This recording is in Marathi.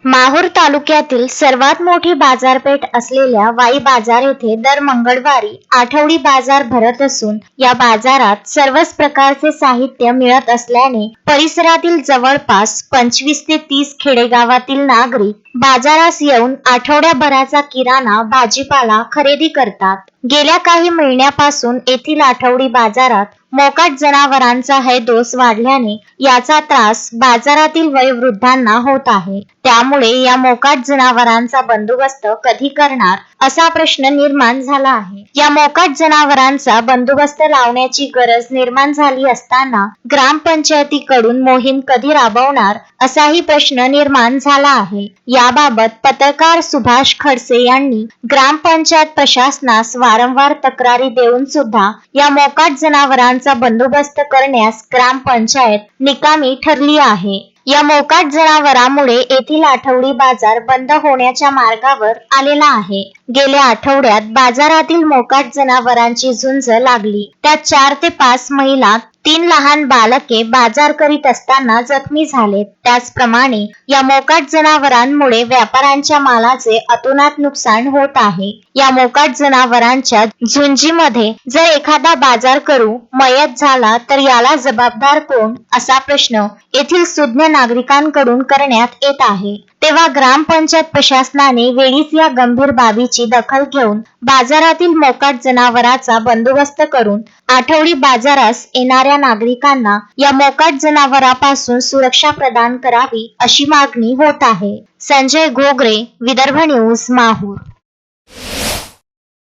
माहूर तालुक्यातील सर्वात मोठी बाजारपेठ असलेल्या वाई बाजार येथे दर मंगळवारी आठवडी बाजार भरत असून या बाजारात सर्वच प्रकारचे साहित्य मिळत असल्याने परिसरातील जवळपास 25 ते 30 खेडेगावातील नागरिक बाजारास येऊन आठवड्याभराचा किराणा भाजीपाला खरेदी करतात। गेल्या काही महिन्यापासून येथील आठवडी बाजारात मोकाट जनावरांचा हैदोस वाढल्याने याचा त्रास बाजारातील वयोवृद्धांना होत आहे। त्यामुळे या मोकाट जनावरांचा बंदोबस्त कधी करणार असा प्रश्न निर्माण झाला आहे। या मोकाट जनावरांचा बंदोबस्त लावण्याची गरज निर्माण झाली असताना ग्रामपंचायतीकडून मोहीम कधी राबवणार असाही प्रश्न निर्माण झाला आहे। याबाबत पत्रकार सुभाष खडसे यांनी ग्रामपंचायत प्रशासनास वारंवार तक्रारी देऊन सुद्धा या मोकाट जनावरांचा बंदोबस्त करण्यास ग्रामपंचायत निकामी ठरली आहे। या मोकाट जनावरांमुळे येथील आठवडी बाजार बंद होण्याच्या मार्गावर आलेला आहे। गेल्या आठवड्यात बाजारातील मोकाट जनावरांची झुंज लागली। त्यात 4 ते 5 महिला 3 लहान बालके बाजार करीत असताना जखमी झालेत। त्याचप्रमाणे या मोकाट जनावरांमुळे व्यापाऱ्यांच्या मालाचे अतोनात नुकसान होत आहे। या मोकाट जनावरांच्या झुंजीमध्ये जर एखादा बाजार करू मयत झाला तर याला जबाबदार कोण असा प्रश्न येथील सुज्ञ नागरिकांकडून करण्यात येत आहे। तेव्हा ग्रामपंचायत प्रशासनाने वेळीच या गंभीर बाबीची दखल घेऊन बाजारातील मोकाट जनावरांचा बंदोबस्त करून आठवडी बाजारास येणाऱ्या नागरिकांना या मोकाट जनावरांपासून सुरक्षा प्रदान करावी अशी मागणी होत आहे। संजय घोगरे, विदर्भ न्यूज, माहूर।